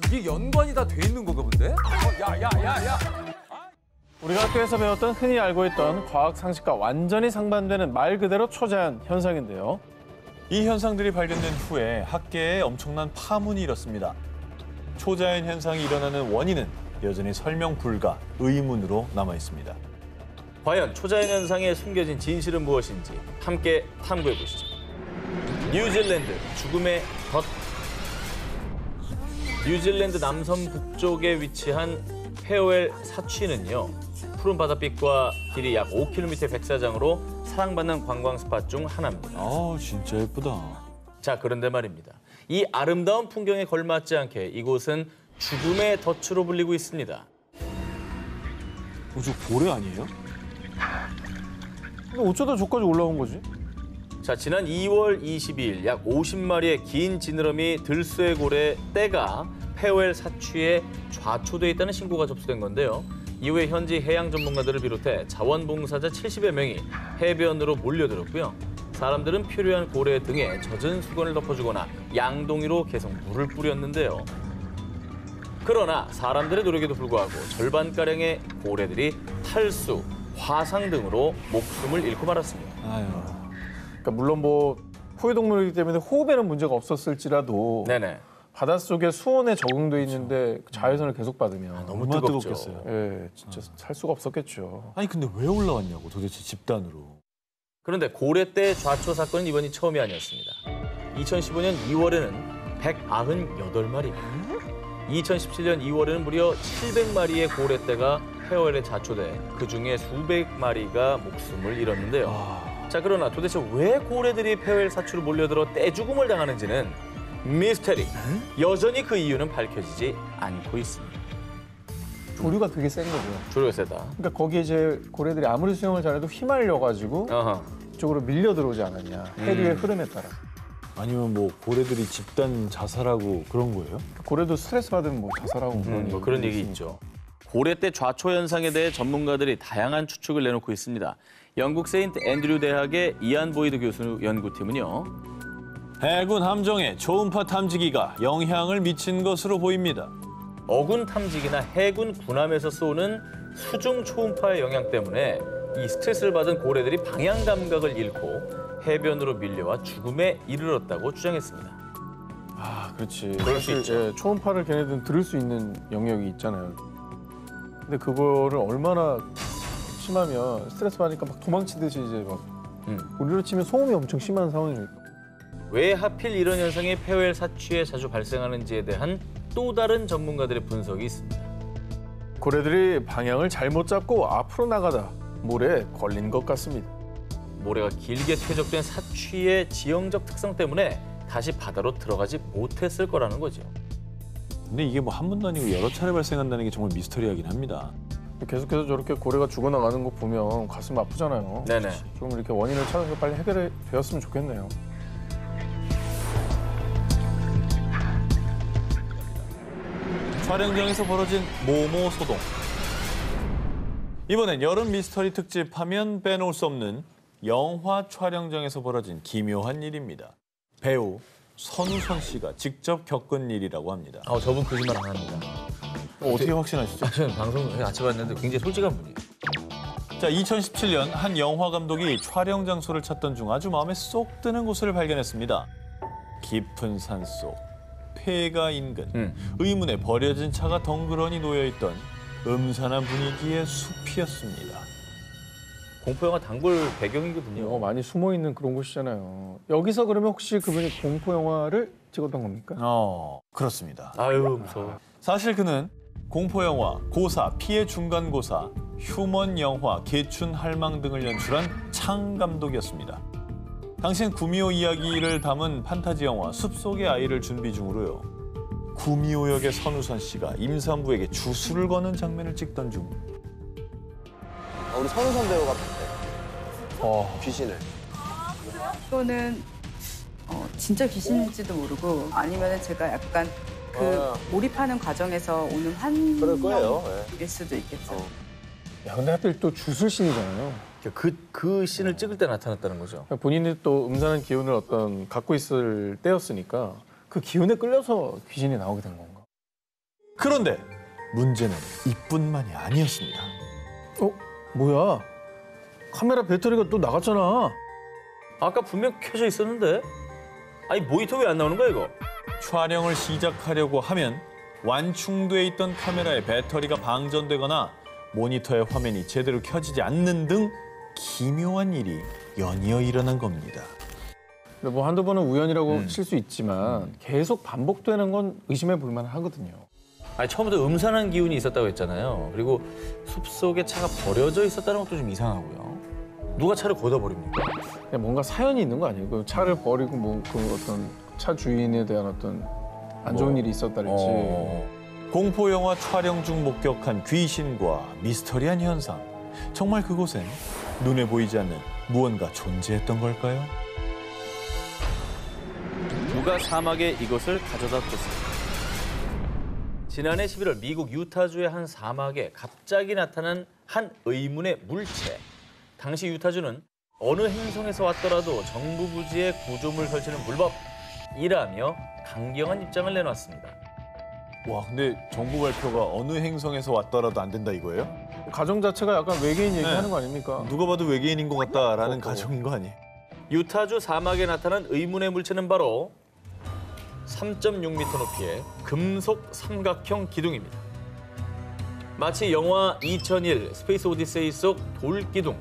이게 연관이 다 돼 있는 건가 본데? 야. 우리가 학교에서 배웠던 흔히 알고 있던 과학 상식과 완전히 상반되는 말 그대로 초자연 현상인데요. 이 현상들이 발견된 후에 학계에 엄청난 파문이 일었습니다. 초자연 현상이 일어나는 원인은 여전히 설명 불가, 의문으로 남아 있습니다. 과연 초자연 현상에 숨겨진 진실은 무엇인지 함께 탐구해 보시죠. 뉴질랜드 죽음의 덫. 뉴질랜드 남섬 북쪽에 위치한 페어웰 사취는요, 푸른 바닷빛과 길이 약 5km의 백사장으로 사랑받는 관광 스팟 중 하나입니다. 아, 진짜 예쁘다. 자, 그런데 말입니다. 이 아름다운 풍경에 걸맞지 않게 이곳은 죽음의 덫으로 불리고 있습니다. 저 고래 아니에요? 근데 어쩌다 저까지 올라온 거지? 자, 지난 2월 22일 약 50마리의 긴 지느러미 들쇠고래 떼가 페어웰 사취에 좌초돼 있다는 신고가 접수된 건데요. 이후에 현지 해양 전문가들을 비롯해 자원봉사자 70여 명이 해변으로 몰려들었고요. 사람들은 표류한 고래 등에 젖은 수건을 덮어주거나 양동이로 계속 물을 뿌렸는데요. 그러나 사람들의 노력에도 불구하고 절반가량의 고래들이 탈수, 화상 등으로 목숨을 잃고 말았습니다. 아유. 그러니까 물론 뭐 포유동물이기 때문에 호흡에는 문제가 없었을지라도 네네. 바닷속에 수온에 적응돼 있는데 자외선을 계속 받으면 너무 얼마나 뜨겁죠. 뜨겁겠어요. 예, 진짜 살 수가 없었겠죠. 아니 근데 왜 올라왔냐고 도대체 집단으로. 그런데 고래떼 좌초 사건은 이번이 처음이 아니었습니다. 2015년 2월에는 198마리, 2017년 2월에는 무려 700마리의 고래떼가 페어웰에 좌초돼 그중에 수백 마리가 목숨을 잃었는데요. 자, 그러나 도대체 왜 고래들이 페어웰 사추로 몰려들어 떼죽음을 당하는지는 미스테리. 여전히 그 이유는 밝혀지지 않고 있습니다. 조류가 되게 센 거죠. 조류가 세다. 그러니까 거기에 이제 고래들이 아무리 수영을 잘해도 휘말려가지고 어허. 이쪽으로 밀려 들어오지 않았냐. 해류의 흐름에 따라. 아니면 뭐 고래들이 집단 자살하고 그런 거예요? 고래도 스트레스 받으면 뭐 자살하고 뭐 그런 얘기 있으니까. 있죠. 고래떼 좌초 현상에 대해 전문가들이 다양한 추측을 내놓고 있습니다. 영국 세인트 앤드류 대학의 이안 보이드 교수 연구팀은요. 해군 함정에 초음파 탐지기가 영향을 미친 것으로 보입니다. 어군 탐지기나 해군 군함에서 쏘는 수중 초음파의 영향 때문에 이 스트레스를 받은 고래들이 방향 감각을 잃고 해변으로 밀려와 죽음에 이르렀다고 주장했습니다. 아, 그렇지. 그럴 수 있죠. 예, 초음파를 걔네들은 들을 수 있는 영역이 있잖아요. 근데 그거를 얼마나 심하면 스트레스 받으니까 막 도망치듯이 이제 막 우리로 치면 소음이 엄청 심한 상황이니까. 왜 하필 이런 현상이 페어웰 사취에 자주 발생하는지에 대한 또 다른 전문가들의 분석이 있습니다. 고래들이 방향을 잘못 잡고 앞으로 나가다 모래에 걸린 것 같습니다. 모래가 길게 퇴적된 사취의 지형적 특성 때문에 다시 바다로 들어가지 못했을 거라는 거죠. 근데 이게 뭐 한 번도 아니고 여러 차례 발생한다는 게 정말 미스터리하긴 합니다. 계속해서 저렇게 고래가 죽어나가는 거 보면 가슴 아프잖아요. 네네. 좀 이렇게 원인을 찾아서 빨리 해결이 되었으면 좋겠네요. 촬영장에서 벌어진 모모 소동. 이번엔 여름 미스터리 특집 하면 빼놓을 수 없는 영화 촬영장에서 벌어진 기묘한 일입니다. 배우 선우선 씨가 직접 겪은 일이라고 합니다. 저분 거짓말 안 합니다. 어떻게 확신하시죠? 저는 방송 같이 봤는데 굉장히 솔직한 분이에요. 자, 2017년 한 영화 감독이 촬영 장소를 찾던 중 아주 마음에 쏙 드는 곳을 발견했습니다. 깊은 산속, 폐가 인근, 의문에 버려진 차가 덩그러니 놓여있던 음산한 분위기의 숲이었습니다. 공포영화 단골 배경이거든요. 많이 숨어있는 그런 곳이잖아요. 여기서 그러면 혹시 그분이 공포영화를 찍었던 겁니까? 그렇습니다. 아유, 무서워. 사실 그는 공포영화, 고사, 피해 중간고사, 휴먼 영화, 개춘 할망 등을 연출한 창 감독이었습니다. 당시엔 구미호 이야기를 담은 판타지 영화 숲속의 아이를 준비 중으로요. 구미호 역의 선우선 씨가 임산부에게 주술을 거는 장면을 찍던 중 우리 선우선 배우가 귀신을. 이거는 진짜 귀신일지도 모르고 아니면 제가 약간 그 몰입하는 과정에서 오는 그럴 거예요. 환경일 수도 있겠죠. 야, 근데 하필 또 주술신이잖아요. 그 씬을 찍을 때 나타났다는 거죠. 본인이 또 음산한 기운을 갖고 있을 때였으니까 그 기운에 끌려서 귀신이 나오게 된 건가? 그런데 문제는 이뿐만이 아니었습니다. 뭐야? 카메라 배터리가 또 나갔잖아. 아까 분명 켜져 있었는데? 아니 모니터 왜 안 나오는 거야 이거? 촬영을 시작하려고 하면 완충돼 있던 카메라의 배터리가 방전되거나 모니터의 화면이 제대로 켜지지 않는 등 기묘한 일이 연이어 일어난 겁니다. 뭐 한두 번은 우연이라고 칠 수 있지만 계속 반복되는 건 의심해 볼 만하거든요. 아니 처음부터 음산한 기운이 있었다고 했잖아요. 그리고 숲속에 차가 버려져 있었다는 것도 좀 이상하고요. 누가 차를 걷어버립니까? 뭔가 사연이 있는 거 아니에요? 그 차를 버리고 뭐 그 어떤 차 주인에 대한 어떤 안 좋은 일이 있었다든지. 공포 영화 촬영 중 목격한 귀신과 미스터리한 현상. 정말 그곳엔 눈에 보이지 않는 무언가 존재했던 걸까요? 누가 사막에 이것을 가져다 뒀습니다. 지난해 11월 미국 유타주의 한 사막에 갑자기 나타난 한 의문의 물체. 당시 유타주는 어느 행성에서 왔더라도 정부 부지에 구조물 설치는 불법이라며 강경한 입장을 내놨습니다. 와, 근데 정부 발표가 어느 행성에서 왔더라도 안 된다 이거예요? 가정 자체가 약간 외계인 얘기하는 거 아닙니까? 누가 봐도 외계인인 것 같다라는 가정인 거 아니에요? 유타주 사막에 나타난 의문의 물체는 바로 3.6m 높이의 금속 삼각형 기둥입니다. 마치 영화 2001 스페이스 오디세이 속 돌기둥,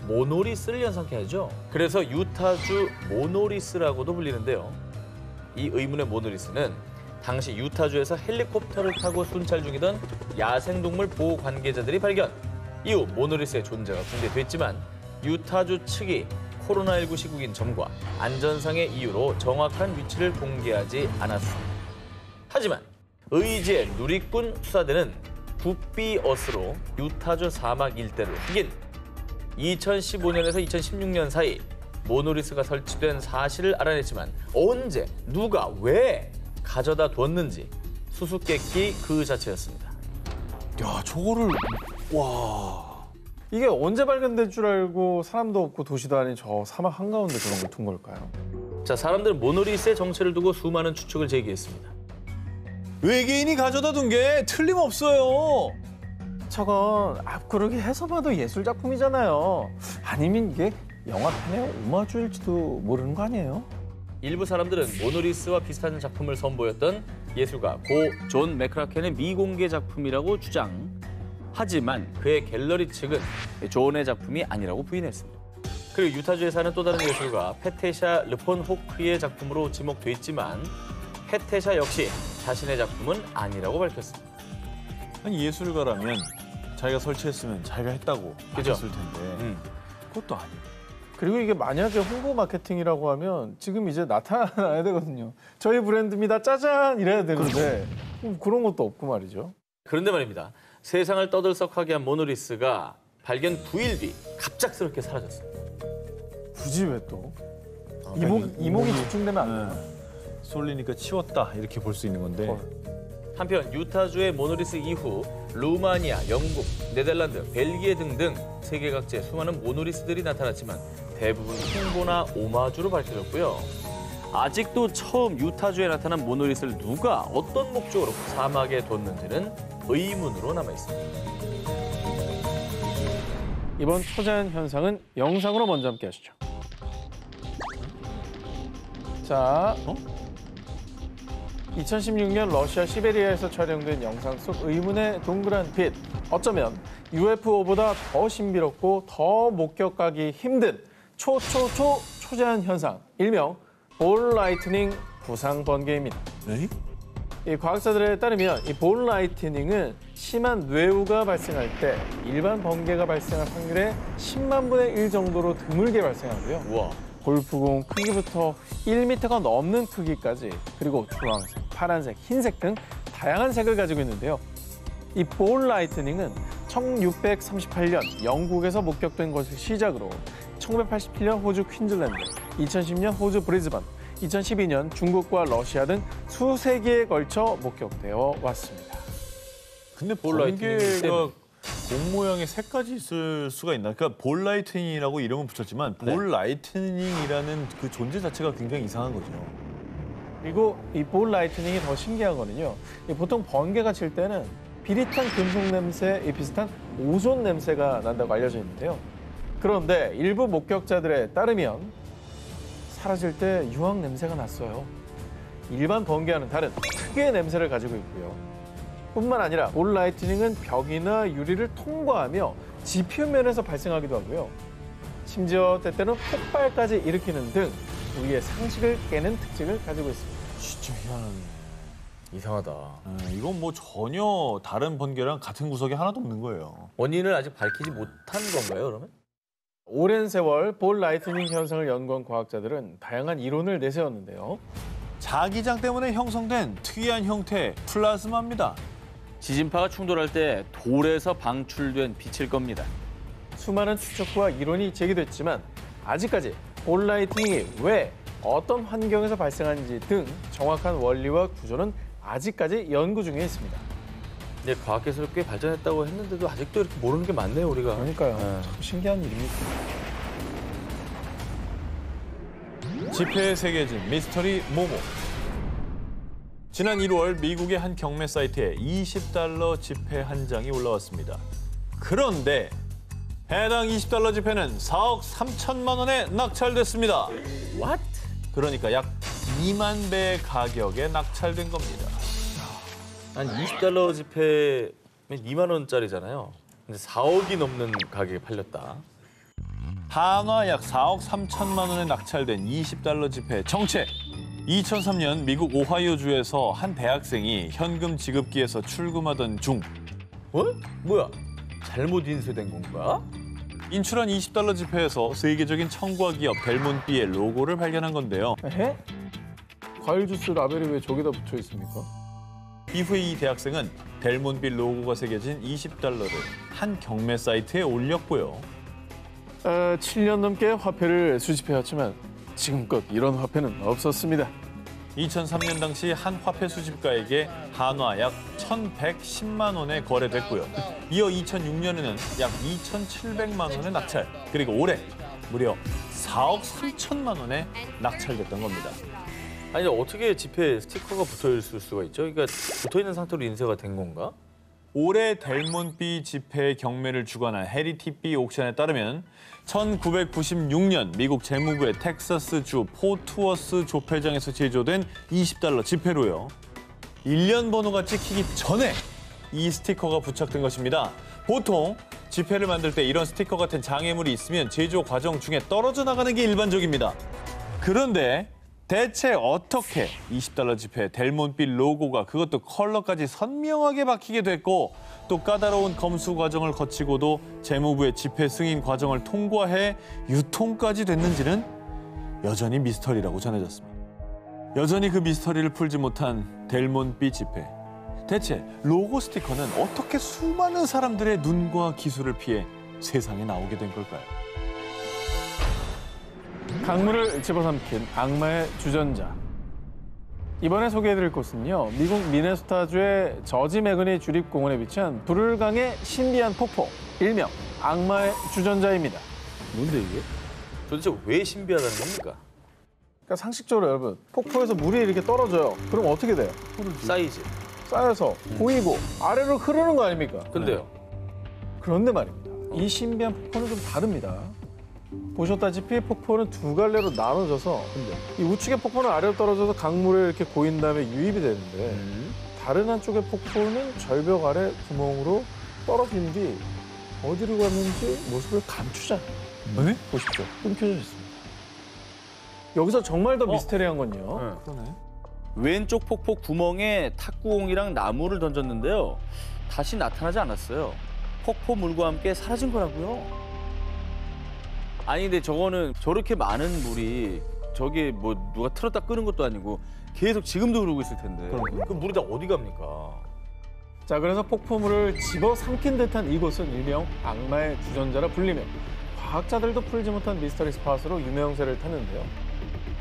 모노리스를 연상케 하죠. 그래서 유타주 모노리스라고도 불리는데요. 이 의문의 모노리스는 당시 유타주에서 헬리콥터를 타고 순찰 중이던 야생동물 보호 관계자들이 발견. 이후 모노리스의 존재가 공개됐지만 유타주 측이 코로나19 시국인 점과 안전상의 이유로 정확한 위치를 공개하지 않았습니다. 하지만 의지의 누리꾼 수사대는 북비어스로 유타주 사막 일대를 확인. 2015년에서 2016년 사이 모노리스가 설치된 사실을 알아냈지만 언제, 누가, 왜 가져다 뒀는지 수수께끼 그 자체였습니다. 야, 저거를 와. 이게 언제 발견된 줄 알고 사람도 없고 도시도 아닌 저 사막 한가운데 그런 걸 둔 걸까요? 자, 사람들은 모노리스의 정체를 두고 수많은 추측을 제기했습니다. 외계인이 가져다 둔 게 틀림없어요. 저건 앞구르기 해서 봐도 예술 작품이잖아요. 아니면 이게 영화판의 오마주일지도 모르는 거 아니에요? 일부 사람들은 모노리스와 비슷한 작품을 선보였던 예술가 고 존 맥크라켄의 미공개 작품이라고 주장. 하지만 그의 갤러리 측은 존의 작품이 아니라고 부인했습니다. 그리고 유타주에 사는 또 다른 예술가 페테샤 르폰호크의 작품으로 지목돼 있지만 페테샤 역시 자신의 작품은 아니라고 밝혔습니다. 아니 예술가라면 자기가 설치했으면 자기가 했다고 그죠? 했을 텐데 그것도 아니에요. 그리고 이게 만약에 홍보 마케팅이라고 하면 지금 이제 나타나야 되거든요. 저희 브랜드입니다. 짜잔! 이래야 되는데 그런 것도 없고 말이죠. 그런데 말입니다. 세상을 떠들썩하게 한 모노리스가 발견 9일 뒤 갑작스럽게 사라졌습니다. 굳이 왜 또? 그러니까 이목이 집중되면 안 돼요. 쏠리니까 치웠다 이렇게 볼 수 있는 건데 한편 유타주의 모노리스 이후 루마니아, 영국, 네덜란드, 벨기에 등등 세계 각지에 수많은 모노리스들이 나타났지만 대부분 홍보나 오마주로 밝혀졌고요. 아직도 처음 유타주에 나타난 모노리스를 누가 어떤 목적으로 사막에 뒀는지는 의문으로 남아 있습니다. 이번 초자연 현상은 영상으로 먼저 함께 하시죠. 자, 2016년 러시아 시베리아에서 촬영된 영상 속 의문의 동그란 빛. 어쩌면 UFO보다 더 신비롭고 더 목격하기 힘든 초자연 현상, 일명 볼 라이트닝 부상 번개입니다. 에이? 이 과학자들에 따르면 이 볼 라이트닝은 심한 뇌우가 발생할 때 일반 번개가 발생할 확률의 10만 분의 1 정도로 드물게 발생하고요. 우와. 골프공 크기부터 1m가 넘는 크기까지, 그리고 주황색, 파란색, 흰색 등 다양한 색을 가지고 있는데요. 이 볼 라이트닝은 1638년 영국에서 목격된 것을 시작으로 1987년 호주 퀸즐랜드, 2010년 호주 브리즈번, 2012년 중국과 러시아 등 수세기에 걸쳐 목격되어 왔습니다. 근데 볼 라이트닝 번개가 공 모양의 색까지 있을 수가 있나? 그러니까 볼 라이트닝이라고 이름은 붙였지만 볼 라이트닝이라는 그 존재 자체가 굉장히 이상한 거죠. 그리고 이 볼 라이트닝이 더 신기한 거는요. 보통 번개가 칠 때는 비릿한 금속 냄새에 비슷한 오존 냄새가 난다고 알려져 있는데요. 그런데 일부 목격자들에 따르면 사라질 때 유황 냄새가 났어요. 일반 번개와는 다른 특유의 냄새를 가지고 있고요. 뿐만 아니라 볼 라이트닝은 벽이나 유리를 통과하며 지표면에서 발생하기도 하고요. 심지어 때때는 폭발까지 일으키는 등 우리의 상식을 깨는 특징을 가지고 있습니다. 진짜 희한하네. 이상하다. 이건 뭐 전혀 다른 번개랑 같은 구석이 하나도 없는 거예요. 원인을 아직 밝히지 못한 건가요, 그러면? 오랜 세월 볼 라이트닝 현상을 연구한 과학자들은 다양한 이론을 내세웠는데요. 자기장 때문에 형성된 특이한 형태의 플라즈마입니다. 지진파가 충돌할 때 돌에서 방출된 빛일 겁니다. 수많은 추측과 이론이 제기됐지만 아직까지 볼 라이트닝이 왜 어떤 환경에서 발생하는지 등 정확한 원리와 구조는 아직까지 연구 중에 있습니다. 근데 과학기술이 꽤 발전했다고 했는데도 아직도 이렇게 모르는 게 많네요, 우리가. 그러니까요. 참 신기한 일입니다. 지폐에 새겨진 미스터리 모모. 지난 1월 미국의 한 경매 사이트에 $20 지폐 한 장이 올라왔습니다. 그런데 해당 $20 지폐는 4억 3천만 원에 낙찰됐습니다. What? 그러니까 약 2만 배의 가격에 낙찰된 겁니다. 한 $20 지폐면 2만 원짜리잖아요. 근데 4억이 넘는 가격에 팔렸다. 한화 약 4억 3천만 원에 낙찰된 $20 지폐 정체. 2003년 미국 오하이오주에서 한 대학생이 현금 지급기에서 출금하던 중 뭐야? 잘못 인쇄된 건가? 인출한 $20 지폐에서 세계적인 청과 기업 델몬비의 로고를 발견한 건데요. 에? 과일 주스 라벨이 왜 저기다 붙여 있습니까? 이후에 이 대학생은 델몬비 로고가 새겨진 $20를 한 경매 사이트에 올렸고요. 7년 넘게 화폐를 수집해왔지만 지금껏 이런 화폐는 없었습니다. 2003년 당시 한 화폐 수집가에게 한화 약 1,110만 원에 거래됐고요. 이어 2006년에는 약 2,700만 원에 낙찰, 그리고 올해 무려 4억 3천만 원에 낙찰됐던 겁니다. 아니 어떻게 지폐에 스티커가 붙어 있을 수가 있죠? 그러니까 붙어 있는 상태로 인쇄가 된 건가? 올해 델몬비 지폐 경매를 주관한 헤리티비 옥션에 따르면 1996년 미국 재무부의 텍사스주 포트워스 조폐장에서 제조된 $20 지폐로요. 1년 번호가 찍히기 전에 이 스티커가 부착된 것입니다. 보통 지폐를 만들 때 이런 스티커 같은 장애물이 있으면 제조 과정 중에 떨어져 나가는 게 일반적입니다. 그런데 대체 어떻게 $20 지폐 델몬비 로고가 그것도 컬러까지 선명하게 박히게 됐고 또 까다로운 검수 과정을 거치고도 재무부의 지폐 승인 과정을 통과해 유통까지 됐는지는 여전히 미스터리라고 전해졌습니다. 여전히 그 미스터리를 풀지 못한 델몬비 지폐. 대체 로고 스티커는 어떻게 수많은 사람들의 눈과 기술을 피해 세상에 나오게 된 걸까요? 강물을 집어삼킨 악마의 주전자. 이번에 소개해드릴 곳은요. 미국 미네소타주의 저지 매그니 주립공원에 위치한 불을강의 신비한 폭포, 일명 악마의 주전자입니다. 뭔데 이게? 도대체 왜 신비하다는 겁니까? 그러니까 상식적으로 여러분, 폭포에서 물이 이렇게 떨어져요. 그럼 어떻게 돼요? 사이즈. 쌓여서 고이고 아래로 흐르는 거 아닙니까? 근데요? 그런데 말입니다. 이 신비한 폭포는 좀 다릅니다. 보셨다시피 폭포는 두 갈래로 나눠져서 이 우측의 폭포는 아래로 떨어져서 강물에 이렇게 고인 다음에 유입이 되는데 다른 한쪽의 폭포는 절벽 아래 구멍으로 떨어진 뒤 어디로 갔는지 모습을 감추지 않아요. 네? 보십시오. 끊겨져 있습니다. 여기서 정말 더 미스테리한 건요. 그러네. 왼쪽 폭포 구멍에 탁구공이랑 나무를 던졌는데요. 다시 나타나지 않았어요. 폭포 물과 함께 사라진 거라고요. 아니 근데 저거는 저렇게 많은 물이 저게 뭐 누가 틀었다 끄는 것도 아니고 계속 지금도 흐르고 있을 텐데. 그럼 물이 다 어디 갑니까? 자, 그래서 폭포물을 집어삼킨 듯한 이곳은 일명 악마의 주전자라 불리며 과학자들도 풀지 못한 미스터리 스팟으로 유명세를 탔는데요.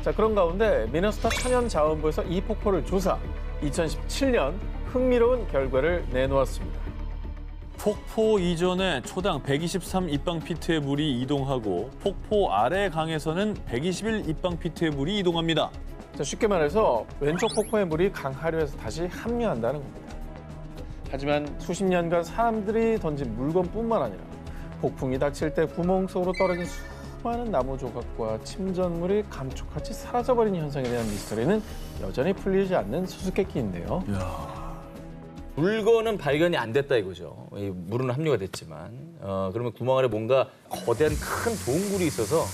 자, 그런 가운데 미네소타 천연자원부에서 이 폭포를 조사, 2017년 흥미로운 결과를 내놓았습니다. 폭포 이전에 초당 123 입방피트의 물이 이동하고 폭포 아래 강에서는 121 입방피트의 물이 이동합니다. 자, 쉽게 말해서 왼쪽 폭포의 물이 강하류에서 다시 합류한다는 겁니다. 하지만 수십 년간 사람들이 던진 물건뿐만 아니라 폭풍이 닥칠 때 구멍 속으로 떨어진 수많은 나무 조각과 침전물이 감쪽같이 사라져버린 현상에 대한 미스터리는 여전히 풀리지 않는 수수께끼인데요. 물건은 발견이 안 됐다 이거죠. 이 물은 합류가 됐지만 그러면 구멍 안에 뭔가 거대한 큰 동굴이 있어서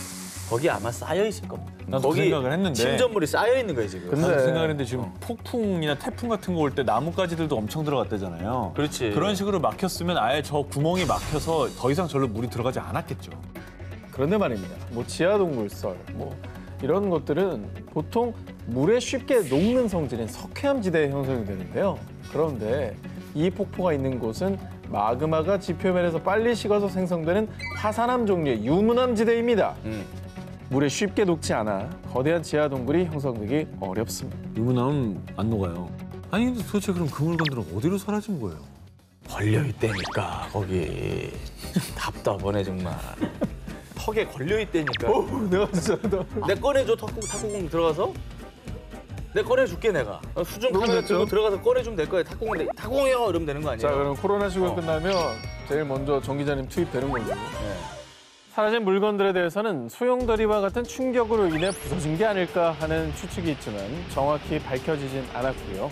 거기 아마 쌓여 있을 겁니다. 나도 그 생각을 했는데. 침전물이 쌓여 있는 거예요 지금. 나도 생각을 했는데 지금 폭풍이나 태풍 같은 거 올 때 나뭇가지들도 엄청 들어갔다잖아요. 그렇지. 그런 식으로 막혔으면 아예 저 구멍이 막혀서 더 이상 절로 물이 들어가지 않았겠죠. 그런데 말입니다. 뭐 지하 동굴설, 뭐 이런 것들은 보통 물에 쉽게 녹는 성질인 석회암 지대에 형성이 되는데요. 그런데 이 폭포가 있는 곳은 마그마가 지표면에서 빨리 식어서 생성되는 화산암 종류의 유문암 지대입니다. 물에 쉽게 녹지 않아 거대한 지하 동굴이 형성되기 어렵습니다. 유문암은 안 녹아요. 아니 근데 도대체 그럼 그 물건들은 어디로 사라진 거예요? 걸려 있다니까 거기. 답답하네 정말. 턱에 걸려 있다니까. 내가 진짜 내 꺼내줘 탁구공 들어가서. 내 꺼내줄게 내가. 수중 카메라 됐죠? 들고 들어가서 꺼내주면 될 거야. 탁구공이요 이러면 되는 거 아니에요? 자, 그럼 코로나19가 끝나면 제일 먼저 정 기자님 투입되는 거죠. 네. 사라진 물건들에 대해서는 소용돌이와 같은 충격으로 인해 부서진 게 아닐까 하는 추측이 있지만 정확히 밝혀지진 않았고요.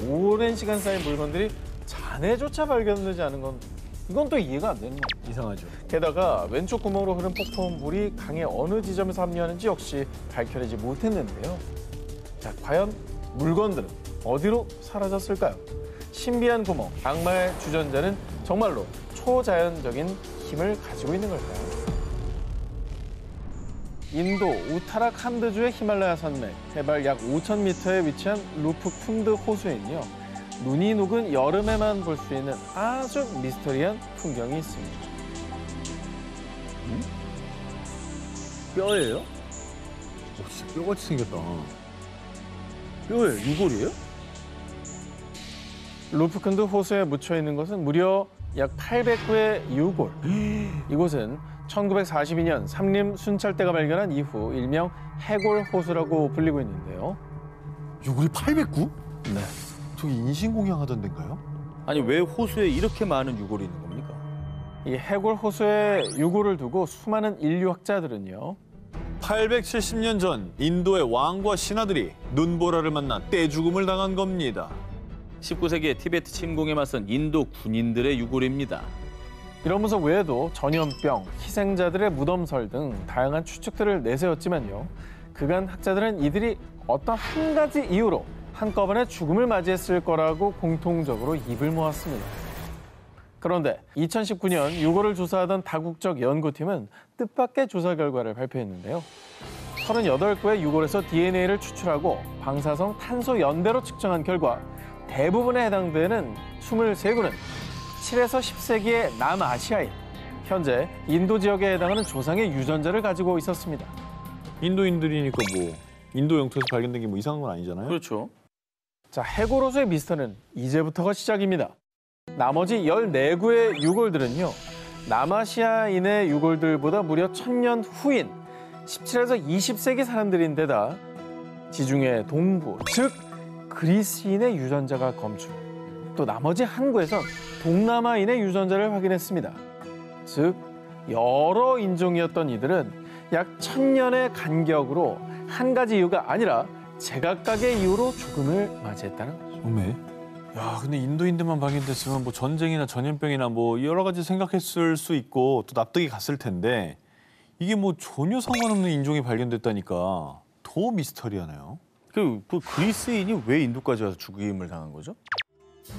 오랜 시간 쌓인 물건들이 잔해조차 발견되지 않은 건 이건 또 이해가 안 되는 거예요. 이상하죠. 게다가 왼쪽 구멍으로 흐른 폭포물이 강의 어느 지점에서 합류하는지 역시 밝혀내지 못했는데요. 자, 과연 물건들은 어디로 사라졌을까요? 신비한 구멍, 악마의 주전자는 정말로 초자연적인 힘을 가지고 있는 걸까요? 인도 우타라칸드주의 히말라야 산맥, 해발 약 5,000m에 위치한 루프쿤드 호수에는요. 눈이 녹은 여름에만 볼 수 있는 아주 미스터리한 풍경이 있습니다. 뼈예요? 진짜 뼈같이 생겼다. 뼈예요? 유골이에요? 루프쿤드 호수에 묻혀 있는 것은 무려 약 800구의 유골. 이곳은 1942년 삼림 순찰대가 발견한 이후 일명 해골 호수라고 불리고 있는데요. 유골이 809? 네. 저기 인신공양 하던 데인가요? 아니 왜 호수에 이렇게 많은 유골이 있는 겁니까? 이 해골 호수에 유골을 두고 수많은 인류학자들은요. 870년 전 인도의 왕과 신하들이 눈보라를 만나 떼죽음을 당한 겁니다. 19세기에 티베트 침공에 맞선 인도 군인들의 유골입니다. 이런 분석 외에도 전염병, 희생자들의 무덤설 등 다양한 추측들을 내세웠지만요. 그간 학자들은 이들이 어떤 한 가지 이유로 한꺼번에 죽음을 맞이했을 거라고 공통적으로 입을 모았습니다. 그런데 2019년 유골을 조사하던 다국적 연구팀은 뜻밖의 조사 결과를 발표했는데요. 38구의 유골에서 DNA를 추출하고 방사성 탄소 연대로 측정한 결과 대부분에 해당되는 23구는 7에서 10세기의 남아시아인, 현재 인도 지역에 해당하는 조상의 유전자를 가지고 있었습니다. 인도인들이니까 뭐 인도 영토에서 발견된 게 뭐 이상한 건 아니잖아요. 그렇죠. 자, 해골호수의 미스터는 이제부터가 시작입니다. 나머지 14구의 유골들은요. 남아시아인의 유골들보다 무려 1000년 후인 17에서 20세기 사람들인데다 지중해 동부, 즉 그리스인의 유전자가 검출. 또 나머지 한 구에선 동남아인의 유전자를 확인했습니다. 즉 여러 인종이었던 이들은 약 1000년의 간격으로 한 가지 이유가 아니라 제각각의 이유로 죽음을 맞이했다는 거죠. 어메. 야, 근데 인도인들만 발견됐으면 뭐 전쟁이나 전염병이나 뭐 여러 가지 생각했을 수 있고 또 납득이 갔을 텐데 이게 뭐 전혀 상관없는 인종이 발견됐다니까 더 미스터리하네요. 그 그리스인이 왜 인도까지 와서 죽임을 당한 거죠?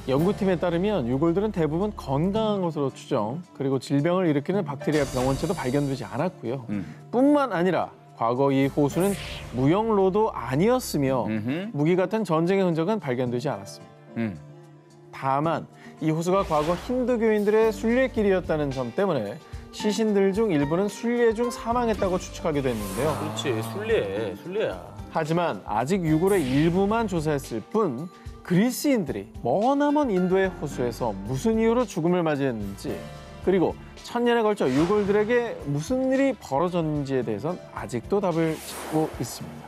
연구팀에 따르면 유골들은 대부분 건강한 것으로 추정, 그리고 질병을 일으키는 박테리아 병원체도 발견되지 않았고요. 뿐만 아니라 과거 이 호수는 무역로도 아니었으며 무기 같은 전쟁의 흔적은 발견되지 않았습니다. 다만 이 호수가 과거 힌두교인들의 순례길이었다는 점 때문에 시신들 중 일부는 순례 중 사망했다고 추측하기도 했는데요. 그렇지, 순례야. 하지만 아직 유골의 일부만 조사했을 뿐 그리스인들이 머나먼 인도의 호수에서 무슨 이유로 죽음을 맞이했는지, 그리고 1000년에 걸쳐 유골들에게 무슨 일이 벌어졌는지에 대해선 아직도 답을 찾고 있습니다.